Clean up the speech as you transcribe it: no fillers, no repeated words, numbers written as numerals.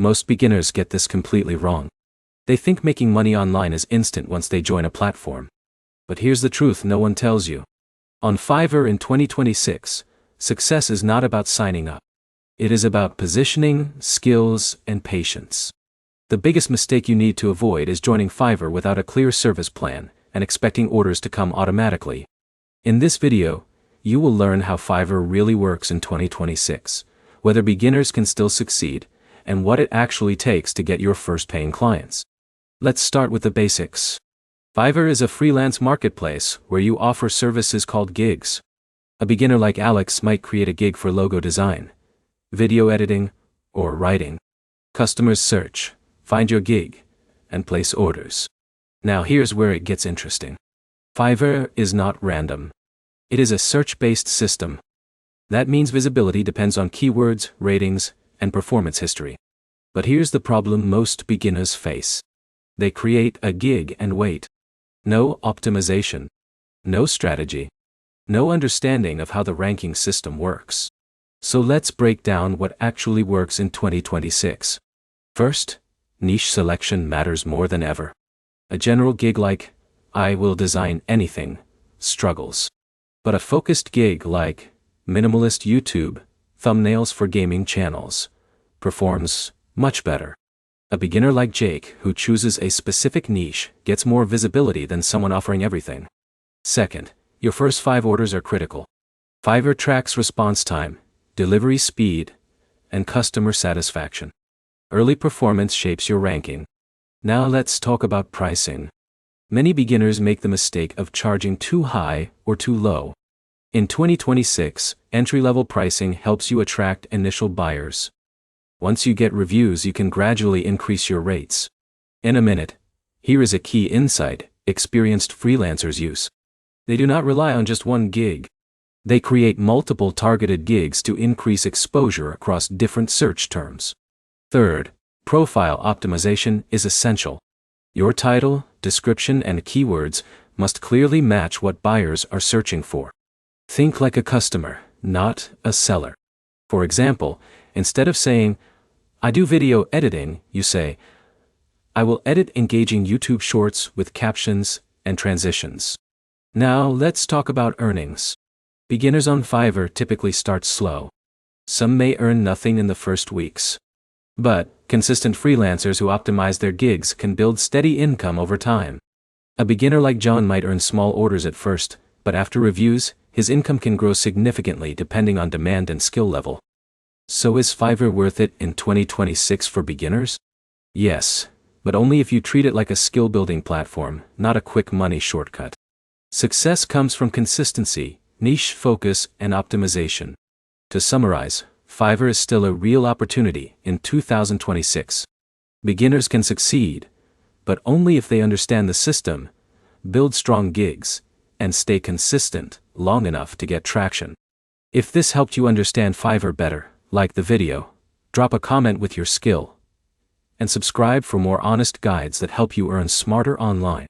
Most beginners get this completely wrong. They think making money online is instant once they join a platform. But here's the truth no one tells you. On Fiverr in 2026, success is not about signing up. It is about positioning, skills, and patience. The biggest mistake you need to avoid is joining Fiverr without a clear service plan and expecting orders to come automatically. In this video, you will learn how Fiverr really works in 2026, whether beginners can still succeed, and what it actually takes to get your first paying clients. Let's start with the basics. Fiverr is a freelance marketplace where you offer services called gigs. A beginner like Alex might create a gig for logo design, video editing, or writing. Customers search, find your gig, and place orders. Now here's where it gets interesting. Fiverr is not random. It is a search-based system. That means visibility depends on keywords, ratings, and performance history. But here's the problem most beginners face. They create a gig and wait. No optimization. No strategy. No understanding of how the ranking system works. So let's break down what actually works in 2026. First, niche selection matters more than ever. A general gig like, "I will design anything," struggles. But a focused gig like, "Minimalist YouTube, thumbnails for gaming channels," performs much better. A beginner like Jake, who chooses a specific niche, gets more visibility than someone offering everything. Second, your first 5 orders are critical. Fiverr tracks response time, delivery speed, and customer satisfaction. Early performance shapes your ranking. Now let's talk about pricing. Many beginners make the mistake of charging too high or too low. In 2026, entry-level pricing helps you attract initial buyers. Once you get reviews, you can gradually increase your rates. In a minute, here is a key insight experienced freelancers use. They do not rely on just one gig. They create multiple targeted gigs to increase exposure across different search terms. Third, profile optimization is essential. Your title, description, and keywords must clearly match what buyers are searching for. Think like a customer, not a seller. For example, instead of saying, "I do video editing," you say, "I will edit engaging YouTube shorts with captions and transitions." Now let's talk about earnings. Beginners on Fiverr typically start slow. Some may earn nothing in the first weeks. But consistent freelancers who optimize their gigs can build steady income over time. A beginner like John might earn small orders at first, but after reviews, his income can grow significantly depending on demand and skill level. So is Fiverr worth it in 2026 for beginners? Yes, but only if you treat it like a skill-building platform, not a quick money shortcut. Success comes from consistency, niche focus, and optimization. To summarize, Fiverr is still a real opportunity in 2026. Beginners can succeed, but only if they understand the system, build strong gigs, and stay consistent long enough to get traction. If this helped you understand Fiverr better, like the video, drop a comment with your skill, and subscribe for more honest guides that help you earn smarter online.